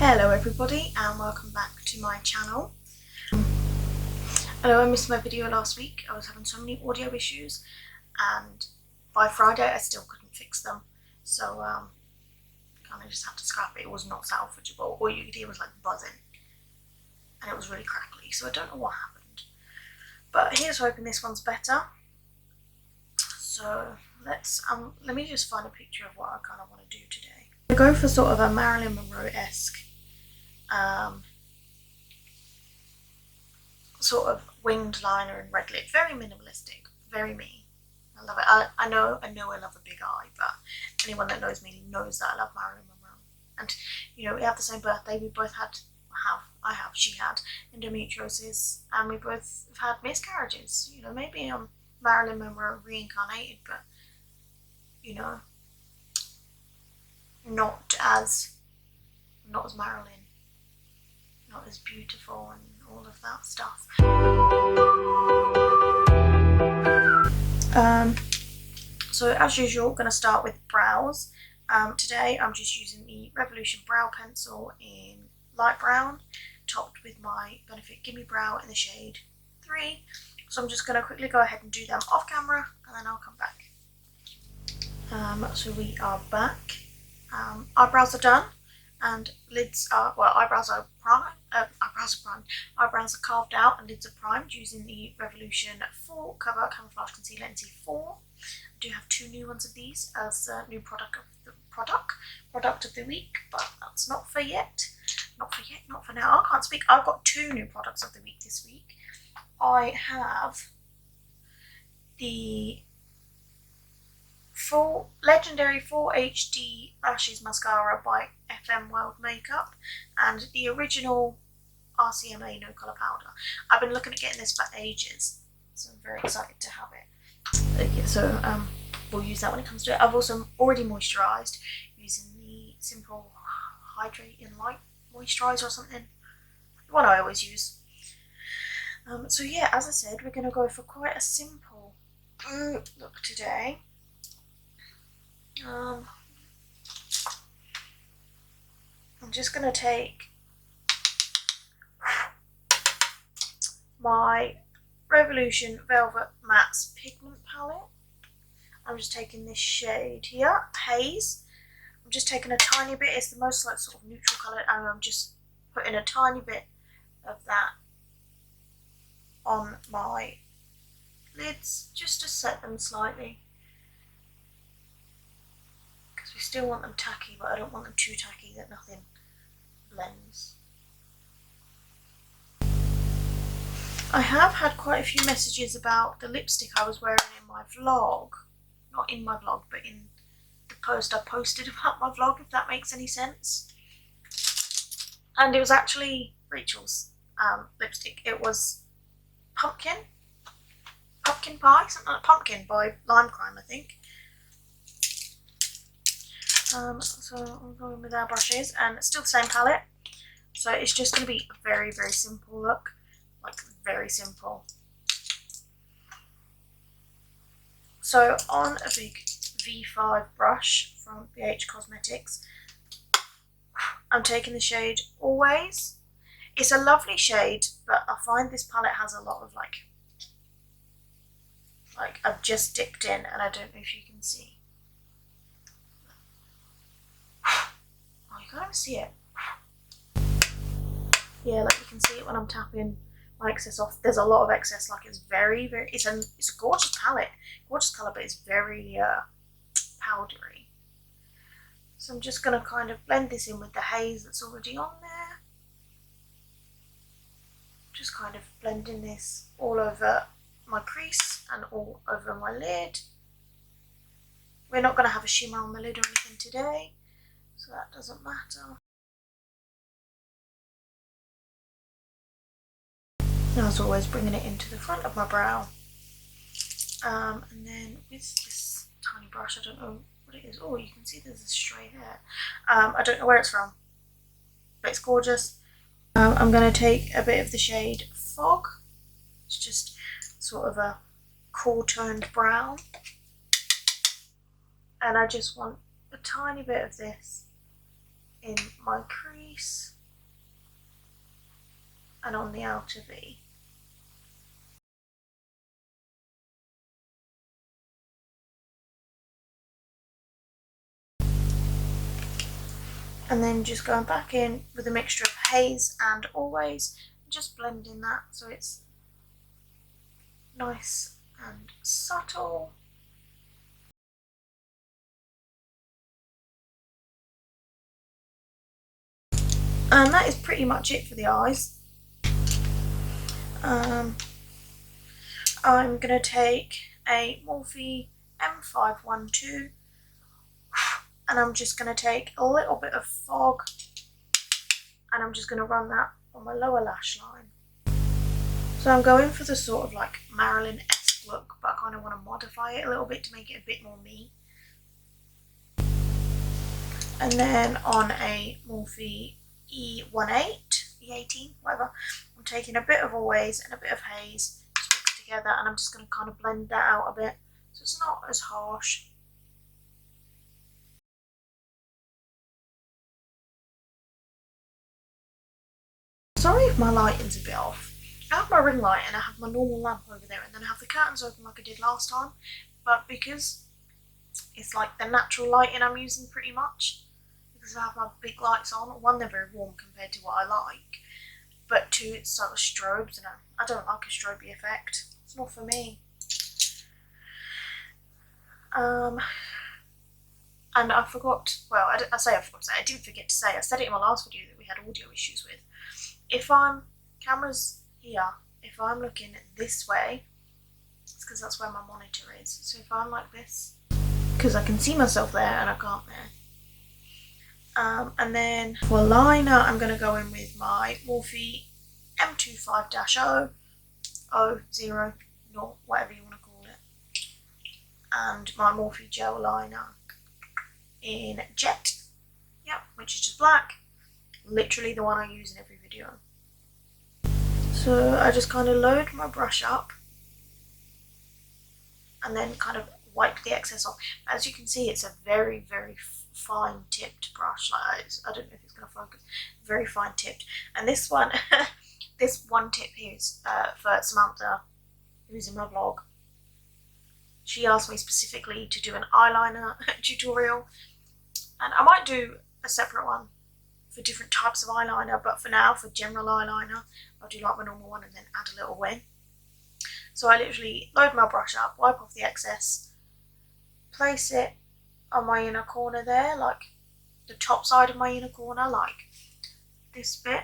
Hello everybody and welcome back to my channel. I know I missed my video last week. I was having so many audio issues and by Friday I still couldn't fix them, so kind of just had to scrap it. It was not salvageable. All you could hear was like buzzing and it was really crackly, so I don't know what happened, but here's hoping this one's better. So let me just find a picture of what I kind of want to do today. I go for sort of a Marilyn Monroe-esque sort of winged liner and red lip. Very minimalistic, very me. I love it. I know I love a big eye, but anyone that knows me knows that I love Marilyn Monroe. And you know, we have the same birthday. We both had, she had endometriosis, and we both have had miscarriages. You know, maybe I'm Marilyn Monroe reincarnated, but you know, not as Marilyn, not as beautiful and all of that stuff. So as usual, going to start with brows. Today I'm just using the Revolution brow pencil in light brown, topped with my Benefit Gimme Brow in the shade 3. So I'm just going to quickly go ahead and do them off camera and then I'll come back. So we are back. Eyebrows are done and lids are, well, eyebrows are primed, eyebrows are carved out and lids are primed using the Revolution Full Cover Camouflage Concealer in C4. I do have 2 new ones of these as a new product of the week, but that's not for yet. Not for now. I can't speak. I've got 2 new products of the week this week. I have the legendary 4 HD Lashes Mascara by FM World Makeup and the original RCMA No Colour Powder. I've been looking at getting this for ages, so I'm very excited to have it. Okay, so we'll use that when it comes to it. I've also already moisturised using the Simple Hydrate in Light Moisturiser or something, the one I always use. So yeah, as I said, we're going to go for quite a simple look today. I'm just going to take my Revolution Velvet Mattes Pigment Palette. I'm just taking this shade here, Haze. I'm just taking a tiny bit, it's the most like sort of neutral colour, and I'm just putting a tiny bit of that on my lids just to set them slightly. Because we still want them tacky, but I don't want them too tacky that nothing blends. I have had quite a few messages about the lipstick I was wearing in my vlog. Not in my vlog, but in the post I posted about my vlog, if that makes any sense. And it was actually Rachel's lipstick. It was Pumpkin Pie, something like Pumpkin by Lime Crime, I think. So I'm going with our brushes, and it's still the same palette. So it's just going to be a very, very simple look. Like, very simple. So on a big V5 brush from BH Cosmetics, I'm taking the shade Always. It's a lovely shade, but I find this palette has a lot of like I've just dipped in, and I don't know if you can see. Oh, you can't even see it. Yeah, like you can see it when I'm tapping my excess off. There's a lot of excess. Like, it's very, very, it's a gorgeous palette, gorgeous colour, but it's very powdery. So I'm just going to kind of blend this in with the haze that's already on there. Just kind of blending this all over my crease and all over my lid. We're not going to have a shimmer on the lid or anything today, so that doesn't matter. Now, as always, bringing it into the front of my brow. And then with this tiny brush, I don't know what it is. Oh, you can see there's a stray hair. I don't know where it's from, but it's gorgeous. I'm going to take a bit of the shade Fog. It's just sort of a cool toned brown. And I just want a tiny bit of this in my crease. and on the outer V. And then just going back in with a mixture of haze and always, just blending that so it's nice and subtle. And that is pretty much it for the eyes. I'm going to take a Morphe M512 and I'm just going to take a little bit of fog and I'm just going to run that on my lower lash line. So I'm going for the sort of like Marilyn-esque look, but I kind of want to modify it a little bit to make it a bit more me. And then on a Morphe E18, whatever, I'm taking a bit of Always and a bit of Haze mixed together, and I'm just going to kind of blend that out a bit so it's not as harsh. Sorry if my lighting's a bit off. I have my ring light and I have my normal lamp over there, and then I have the curtains open like I did last time, but because it's like the natural lighting I'm using pretty much, because I have my big lights on, one, they're very warm compared to what I like, but two, it's sort of strobes and I don't like a strobe effect. It's not for me. And I forgot, well, I forgot to say, I didn't forget to say, I said it in my last video that we had audio issues with. If camera's here, if I'm looking this way, it's because that's where my monitor is. So if I'm like this, because I can see myself there and I can't there. And then for liner, I'm going to go in with my Morphe M25-0, 0, whatever you want to call it, and my Morphe gel liner in Jet, yep, which is just black, literally the one I use in every video. So I just kind of load my brush up and then kind of wipe the excess off. As you can see, it's a very, very fine tipped brush. Like, I don't know if it's going to focus. Very fine tipped. And this one, this one tip here is for Samantha, who's in my vlog. She asked me specifically to do an eyeliner tutorial, and I might do a separate one for different types of eyeliner, but for now, for general eyeliner, I'll do like my normal one and then add a little wing. So I literally load my brush up, wipe off the excess, place it on my inner corner there, like the top side of my inner corner, like this bit.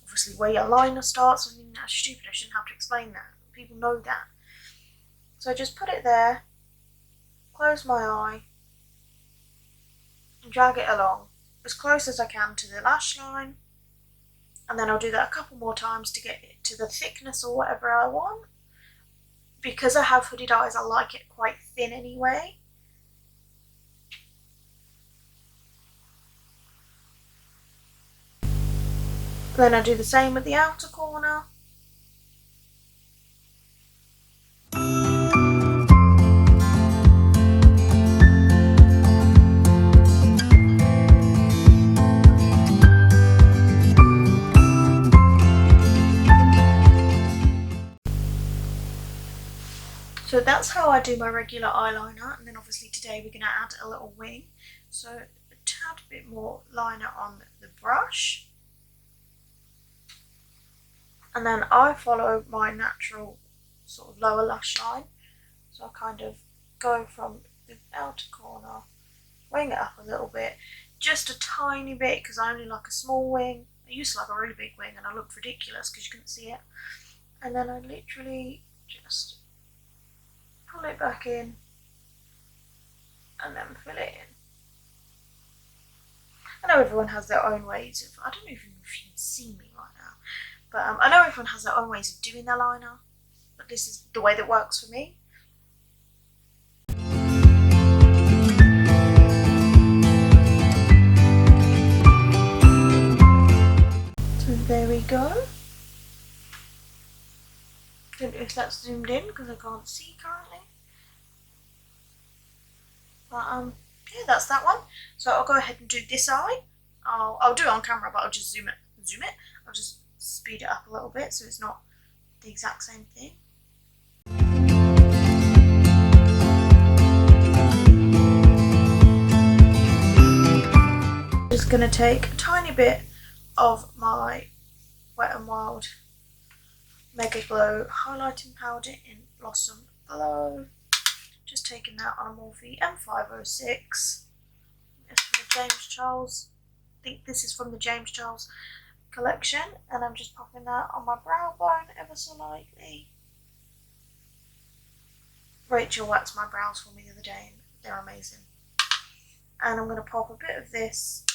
Obviously where your liner starts. I mean, that's stupid, I shouldn't have to explain that. People know that. So I just put it there, close my eye, and drag it along as close as I can to the lash line. And then I'll do that a couple more times to get it to the thickness or whatever I want. Because I have hooded eyes, I like it quite thin anyway. Then I do the same with the outer corner. So that's how I do my regular eyeliner, and then obviously today we're going to add a little wing. So a tad bit more liner on the brush. And then I follow my natural sort of lower lash line. So I kind of go from the outer corner, wing it up a little bit, just a tiny bit, because I only like a small wing. I used to like a really big wing and I looked ridiculous because you couldn't see it. And then I literally just pull it back in and then fill it in. I know everyone has their own ways of, I don't even know if you can see me right now, but I know everyone has their own ways of doing their liner, but this is the way that works for me. So there we go. Don't know if that's zoomed in because I can't see currently. But yeah, that's that one. So I'll go ahead and do this eye. I'll do it on camera, but I'll just zoom it. I'll just speed it up a little bit so it's not the exact same thing. Just going to take a tiny bit of my Wet n Wild Mega Glow highlighting powder in Blossom Glow. Just taking that on a Morphe M506. It's from the James Charles. I think this is from the James Charles collection, and I'm just popping that on my brow bone ever so lightly. Rachel waxed my brows for me the other day and they're amazing. And I'm going to pop a bit of this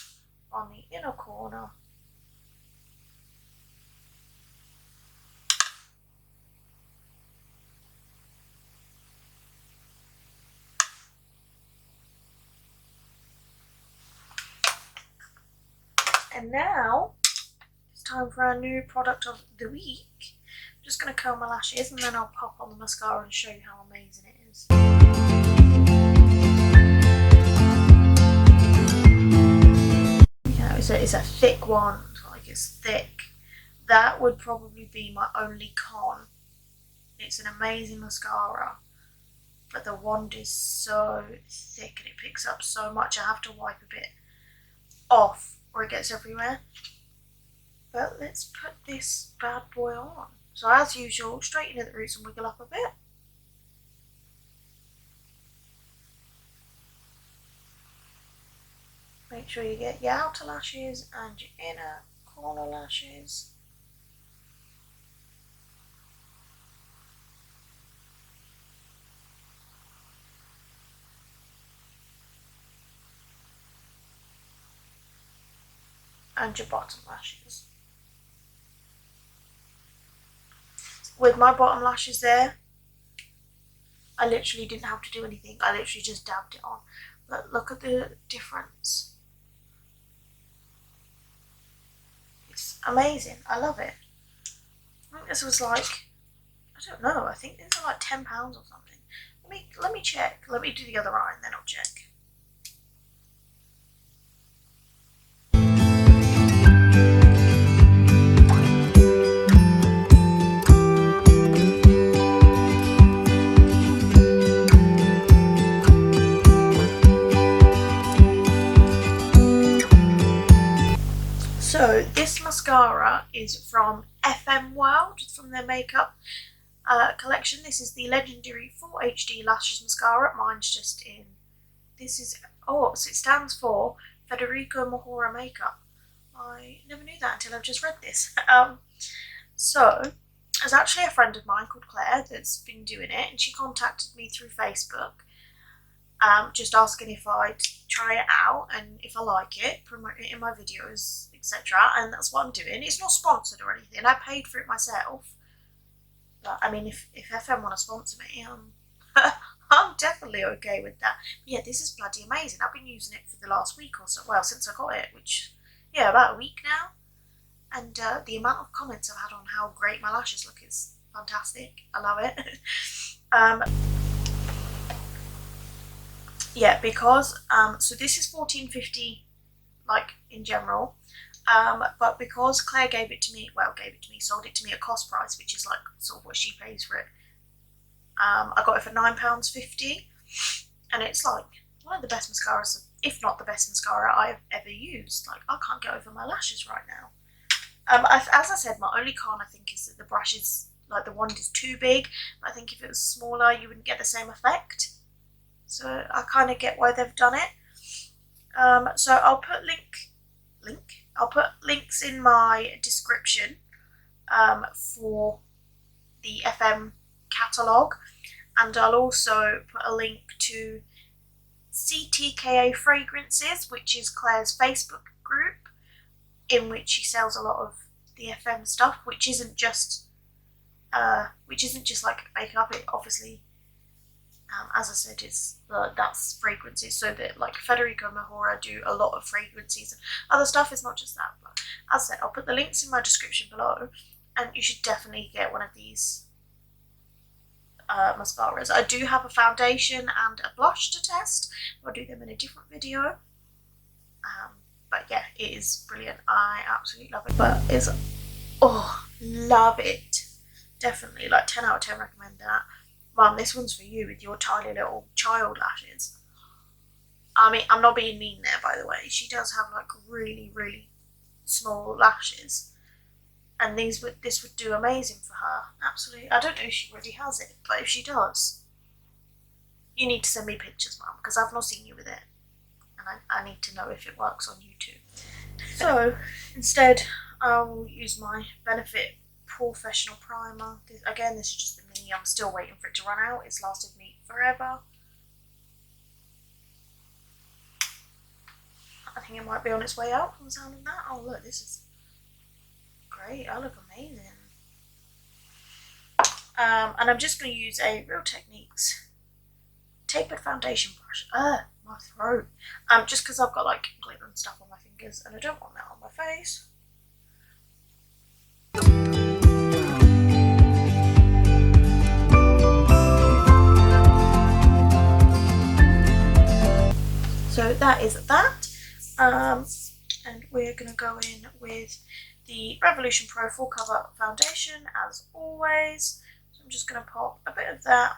on the inner corner. And now it's time for our new product of the week. I'm just going to curl my lashes and then I'll pop on the mascara and show you how amazing it is. It's a thick wand, like it's thick. That would probably be my only con. It's an amazing mascara, but the wand is so thick and it picks up so much. I have to wipe a bit off or it gets everywhere. But let's put this bad boy on. So as usual, straighten at the roots and wiggle up a bit. Make sure you get your outer lashes and your inner corner lashes. And your bottom lashes. With my bottom lashes there, I literally didn't have to do anything. I literally just dabbed it on. But look at the difference. It's amazing. I love it. I think this was like, I don't know, I think these are like £10 or something. Let me check. Let me do the other eye and then I'll check. So this mascara is from FM World, from their makeup collection. This is the Legendary Full HD Lashes Mascara. Mine's just in, this is, so it stands for Federico Mahora Makeup. I never knew that until I've just read this. So there's actually a friend of mine called Claire that's been doing it, and she contacted me through Facebook. Just asking if I'd try it out and if I like it, promote it in my videos, etc. And that's what I'm doing. It's not sponsored or anything. I paid for it myself. But I mean, if FM want to sponsor me, I'm definitely okay with that. But yeah, this is bloody amazing. I've been using it for the last week or so. Well, since I got it, which, yeah, about a week now. And the amount of comments I've had on how great my lashes look is fantastic. I love it. Yeah, because, so this is $14.50, like, in general, but because Claire sold it to me at cost price, which is, like, sort of what she pays for it, I got it for £9.50, and it's, like, one of the best mascaras, if not the best mascara I've ever used. Like, I can't get over my lashes right now. As I said, my only con, I think, is that the brush is, like, the wand is too big. I think if it was smaller, you wouldn't get the same effect. So I kind of get why they've done it. So I'll put I'll put links in my description for the FM catalogue, and I'll also put a link to CTKA Fragrances, which is Claire's Facebook group, in which she sells a lot of the FM stuff, which isn't just like makeup. It obviously, as I said, that's fragrances. So that, like, Federico Mahora do a lot of fragrances and other stuff. It's not just that. But as I said, I'll put the links in my description below, and you should definitely get one of these mascaras. I do have a foundation and a blush to test. I'll do them in a different video. But yeah, it is brilliant. I absolutely love it. But it's Oh, love it. Definitely, like 10 out of 10 recommend that. Mum, this one's for you with your tiny little child lashes. I mean, I'm not being mean there, by the way. She does have like really, really small lashes. And this would do amazing for her. Absolutely. I don't know if she already has it, but if she does, you need to send me pictures, Mum, because I've not seen you with it. And I need to know if it works on YouTube. So, instead, I will use my Benefit Professional Primer. Again, this is just the mini. I'm still waiting for it to run out. It's lasted me forever. I think it might be on its way out from the sound of that. Oh, look, this is great. I look amazing. And I'm just going to use a Real Techniques tapered foundation brush. My throat. Just because I've got like glitter and stuff on my fingers and I don't want that on my face. So that is that. And we're going to go in with the Revolution Pro Full Cover Foundation as always. So I'm just going to pop a bit of that.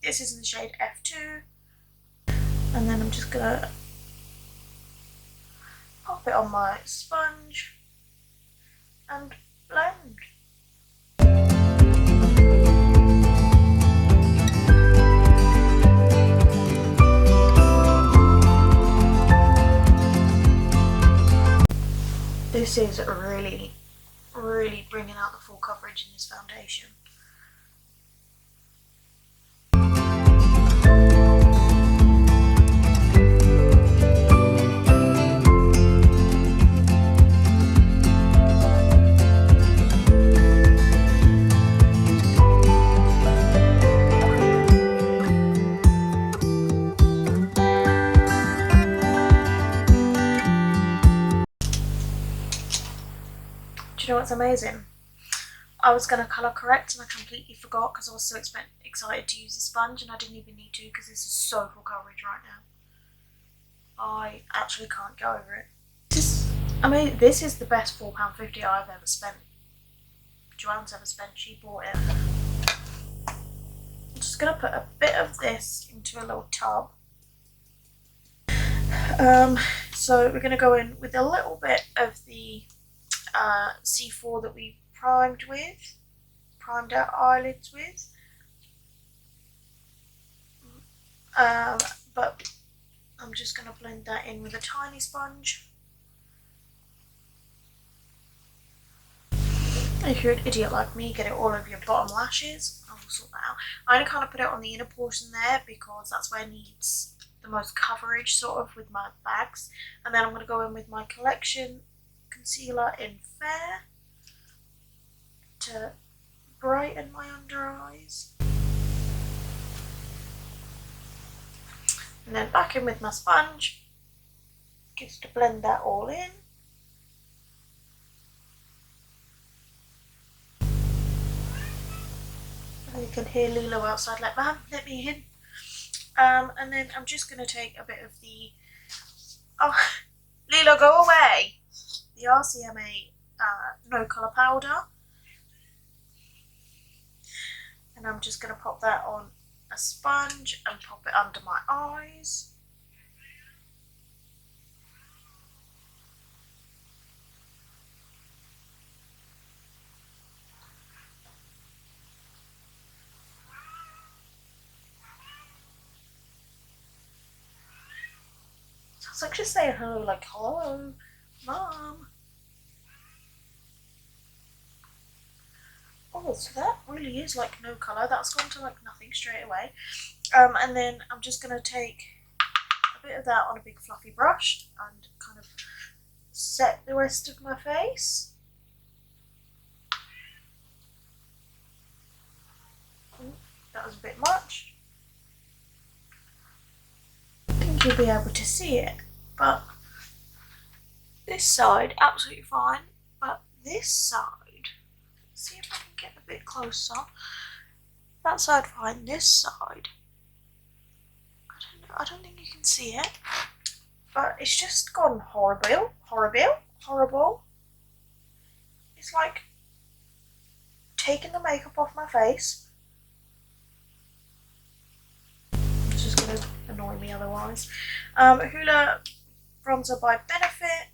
This is in the shade F2. And then I'm just going to pop it on my sponge and blend. This is really, really bringing out the full coverage in this foundation. Do you know what's amazing? I was going to colour correct and I completely forgot because I was so excited to use a sponge, and I didn't even need to because this is so full coverage right now. I actually can't go over it. This is the best £4.50 I've ever spent. Joanne's ever spent. She bought it. I'm just going to put a bit of this into a little tub. So we're going to go in with a little bit of the C4 that we primed our eyelids with, but I'm just going to blend that in with a tiny sponge. If you're an idiot like me, get it all over your bottom lashes. I will sort that out. I only kind of put it on the inner portion there because that's where it needs the most coverage, sort of, with my bags. And then I'm going to go in with my Collection concealer in Fair to brighten my under eyes. And then back in with my sponge just to blend that all in. And you can hear Lilo outside like, "Mum, let me in." And then I'm just going to take a bit of the, oh, Lilo, go away, the RCMA No Colour Powder. And I'm just going to pop that on a sponge and pop it under my eyes. Sounds like she's saying hello, like, "Hello, Mum." Oh, so that really is like no colour. That's gone to like nothing straight away. And then I'm just going to take a bit of that on a big fluffy brush and kind of set the rest of my face. Ooh, that was a bit much. I think you'll be able to see it, but this side absolutely fine, but this side, see if I can get a bit closer. That side fine, this side, I don't think you can see it, but it's just gone horrible. It's like taking the makeup off my face. It's just going to annoy me otherwise. Hoola bronzer by Benefit.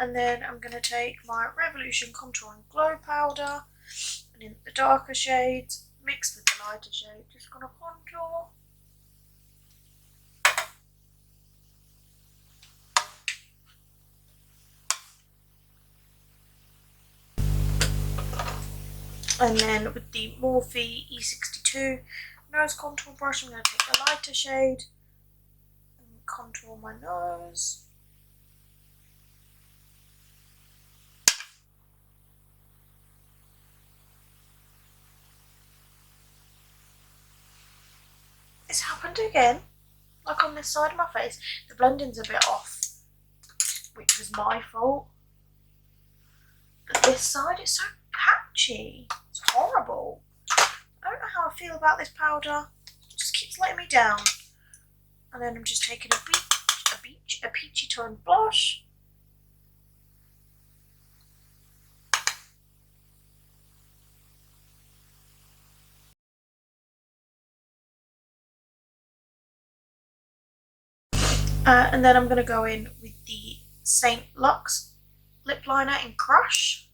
And then I'm going to take my Revolution Contour and Glow Powder, and in the darker shades, mixed with the lighter shade, just going to contour. And then with the Morphe E62 nose contour brush, I'm going to take the lighter shade and contour my nose. It's happened again, like on this side of my face. The blending's a bit off, which was my fault. But this side, it's so patchy. It's horrible. I don't know how I feel about this powder. It just keeps letting me down. And then I'm just taking a peachy toned blush. And then I'm going to go in with the Saint Luxe lip liner in Crush.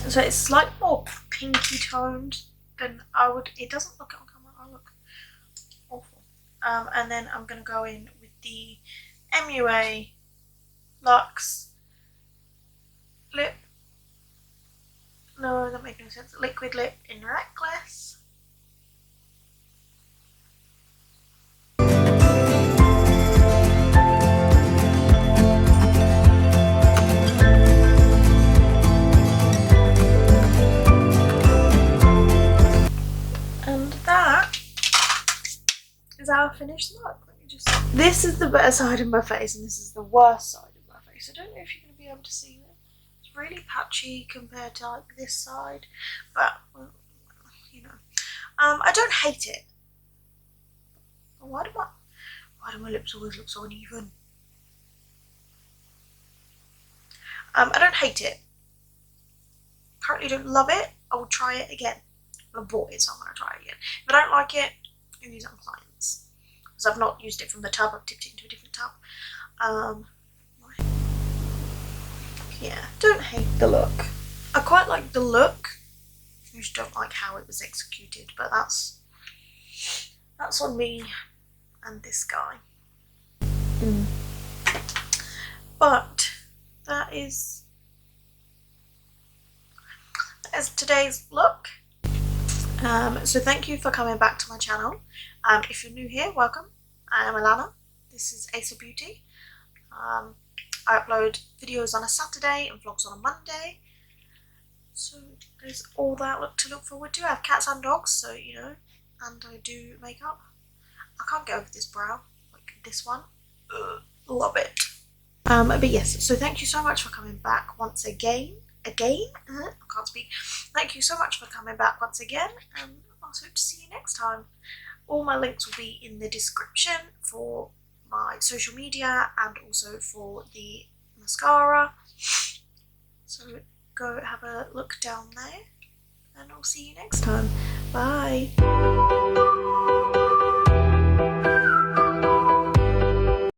So it's slightly more pinky toned than I would. It doesn't look on camera. I look awful. And then I'm going to go in with the MUA Luxe lip. No, that makes no sense. Liquid lip in Reckless. Is our finished look. Let me just. This is the better side of my face, and this is the worst side of my face. I don't know if you're going to be able to see it. It's really patchy compared to like this side, but well, you know, I don't hate it. Why do my lips always look so uneven? I don't hate it. Currently don't love it. I will try it again. I bought it, so I'm going to try it again. If I don't like it, I'll use it on clients. Because I've not used it from the tub, I've tipped it into a different tub. Yeah, don't hate the look. I quite like the look. I just don't like how it was executed, but that's on me and this guy. But that is today's look. So thank you for coming back to my channel. If you're new here, welcome. I am Alana. This is Ace of Beauty. I upload videos on a Saturday and vlogs on a Monday. So there's all that to look forward to. I have cats and dogs, so you know, and I do makeup. I can't get over this brow, like this one. Love it. But yes, so thank you so much for coming back once again. I can't speak. Thank you so much for coming back once again, and I hope to see you next time. All my links will be in the description for my social media and also for the mascara. So go have a look down there, and I'll see you next time. Bye.